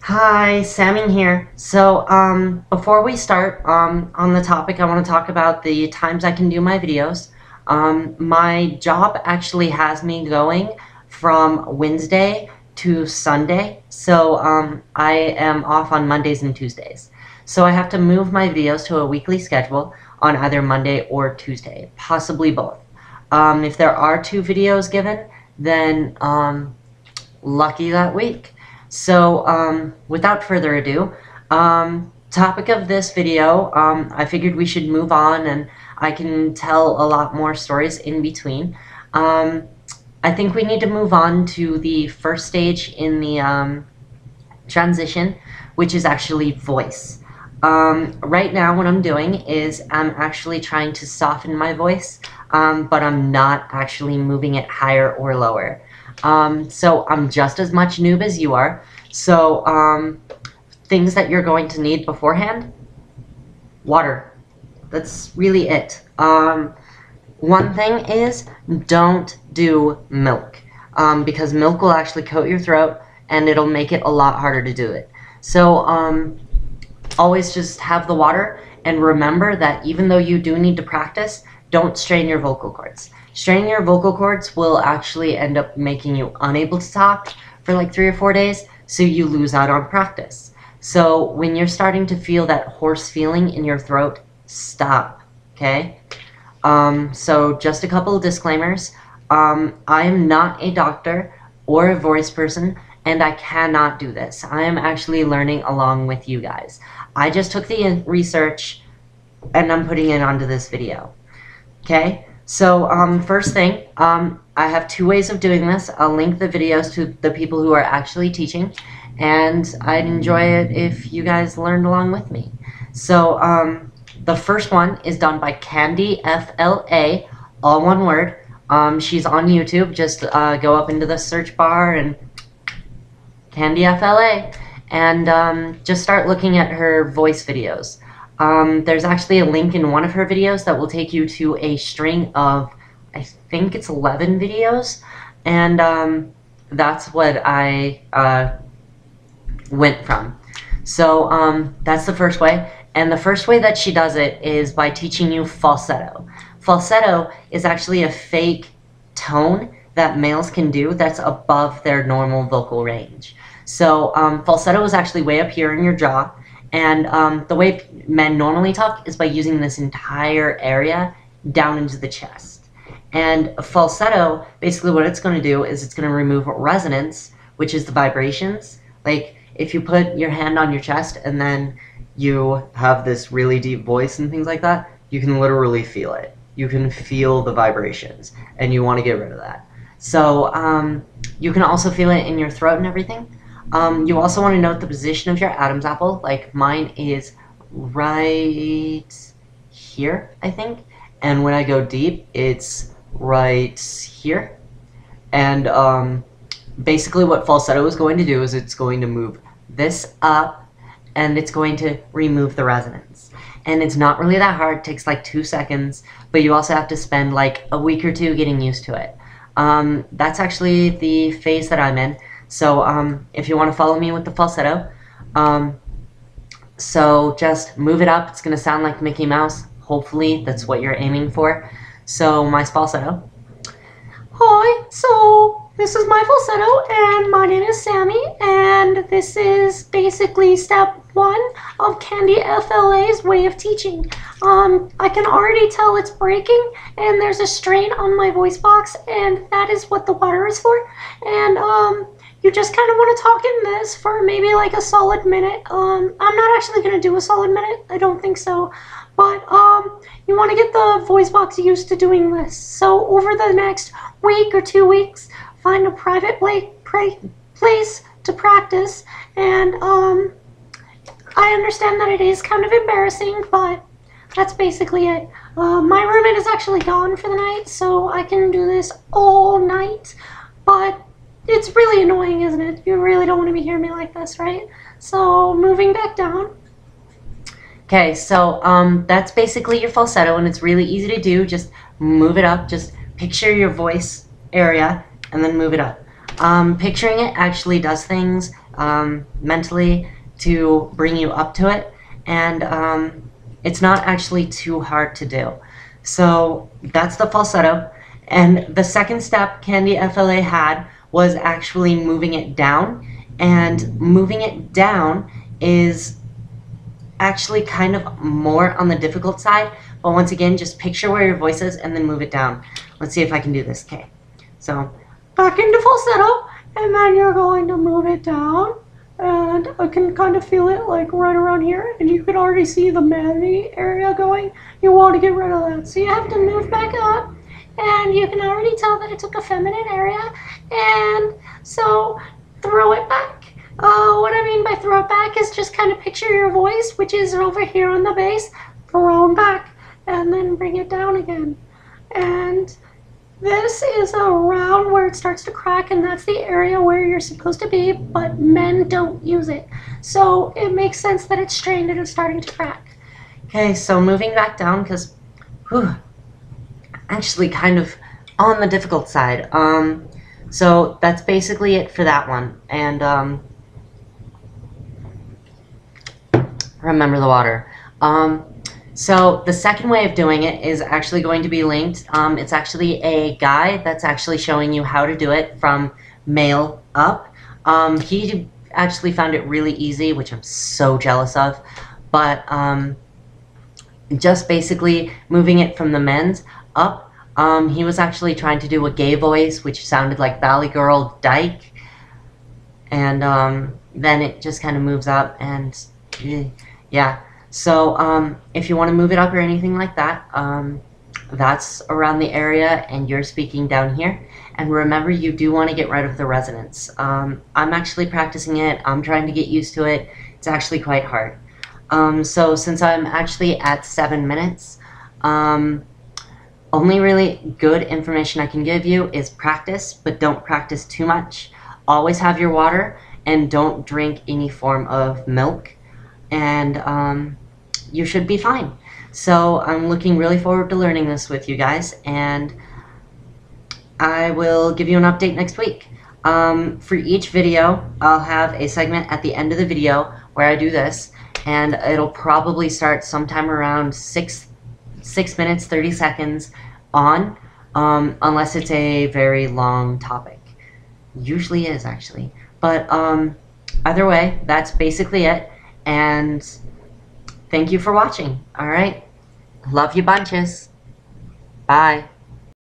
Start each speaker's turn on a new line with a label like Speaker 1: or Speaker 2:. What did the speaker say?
Speaker 1: Hi, Sammy here. Before we start, on the topic, I want to talk about the times I can do my videos. My job actually has me going from Wednesday to Sunday, I am off on Mondays and Tuesdays. So I have to move my videos to a weekly schedule on either Monday or Tuesday, possibly both. If there are two videos given, then lucky that week. Without further ado, topic of this video, I figured we should move on and I can tell a lot more stories in between. I think we need to move on to the first stage in the transition, which is actually voice. Right now what I'm doing is I'm actually trying to soften my voice, but I'm not actually moving it higher or lower. So I'm just as much noob as you are. Things that you're going to need beforehand: water. That's really it. One thing is, don't do milk, because milk will actually coat your throat and it'll make it a lot harder to do it. Always just have the water, and remember that even though you do need to practice, don't strain your vocal cords. Straining your vocal cords will actually end up making you unable to talk for like 3 or 4 days, so you lose out on practice. So when you're starting to feel that hoarse feeling in your throat, stop, okay? So just a couple of disclaimers. I am not a doctor or a voice person, and I cannot do this. I am actually learning along with you guys. I just took the research and I'm putting it onto this video, okay? First thing, I have 2 ways of doing this. I'll link the videos to the people who are actually teaching, and I'd enjoy it if you guys learned along with me. The first one is done by Candy FLA, all one word. She's on YouTube. Just go up into the search bar and Candy FLA, and just start looking at her voice videos. There's actually a link in one of her videos that will take you to a string of, I think it's 11 videos, and that's what I went from. That's the first way, and the first way that she does it is by teaching you falsetto. Falsetto is actually a fake tone that males can do that's above their normal vocal range. Falsetto is actually way up here in your jaw, and the way men normally talk is by using this entire area down into the chest. And falsetto, basically what it's going to do is it's going to remove resonance, which is the vibrations. Like, if you put your hand on your chest and then you have this really deep voice and things like that, you can literally feel it. You can feel the vibrations, and you want to get rid of that. You can also feel it in your throat and everything. You also want to note the position of your Adam's apple. Like, mine is right here, I think. And when I go deep, it's right here. And basically what falsetto is going to do is it's going to move this up, and it's going to remove the resonance. And it's not really that hard. It takes like 2 seconds, but you also have to spend like a week or 2 getting used to it. That's actually the phase that I'm in. If you want to follow me with the falsetto, just move it up. It's going to sound like Mickey Mouse. Hopefully that's what you're aiming for. My falsetto. Hi, this is my falsetto, and my name is Sammy, and this is basically step 1 of Candy FLA's way of teaching. I can already tell it's breaking, and there's a strain on my voice box, and that is what the water is for. And you just kind of want to talk in this for maybe like a solid minute. I'm not actually going to do a solid minute. I don't think so. But you want to get the voice box used to doing this. So over the next week or 2 weeks, find a private place to practice. And I understand that it is kind of embarrassing, but that's basically it. My roommate is actually gone for the night, so I can do this all night. But it's really annoying, isn't it? You really don't want to be hearing me like this, right? So moving back down. Okay, that's basically your falsetto, and it's really easy to do. Just move it up. Just picture your voice area and then move it up. Picturing it actually does things mentally to bring you up to it, and it's not actually too hard to do. So that's the falsetto. And the second step Candy FLA had was actually moving it down, and moving it down is actually kind of more on the difficult side, but once again, just picture where your voice is and then move it down. Let's see if I can do this. Okay, so back into falsetto, and then you're going to move it down, and I can kind of feel it like right around here, and you can already see the melody area going. You want to get rid of that, so you have to move back up, and you can already tell that it took a feminine area, and so throw it back. What I mean by throw it back is just kind of picture your voice, which is over here on the bass, thrown back, and then bring it down again. And this is around where it starts to crack, and that's the area where you're supposed to be, but men don't use it. So it makes sense that it's strained and it's starting to crack. Okay, so moving back down, because actually kind of on the difficult side. So that's basically it for that one. And remember the water. So the second way of doing it is actually going to be linked. It's actually a guide that's actually showing you how to do it from male up. He actually found it really easy, which I'm so jealous of. But just basically moving it from the men's up. He was actually trying to do a gay voice, which sounded like Valley Girl Dyke. And then it just kind of moves up, and yeah. So if you want to move it up or anything like that, that's around the area, and you're speaking down here. And remember, you do want to get rid of the resonance. I'm actually practicing it. I'm trying to get used to it. It's actually quite hard. So since I'm actually at 7 minutes, only really good information I can give you is practice, but don't practice too much. Always have your water, and don't drink any form of milk, and you should be fine. So I'm looking really forward to learning this with you guys, and I will give you an update next week. For each video, I'll have a segment at the end of the video where I do this, and it'll probably start sometime around 6 minutes 30 seconds on, unless it's a very long topic. Usually is, actually. But either way, that's basically it, and thank you for watching. Alright, love you bunches. Bye.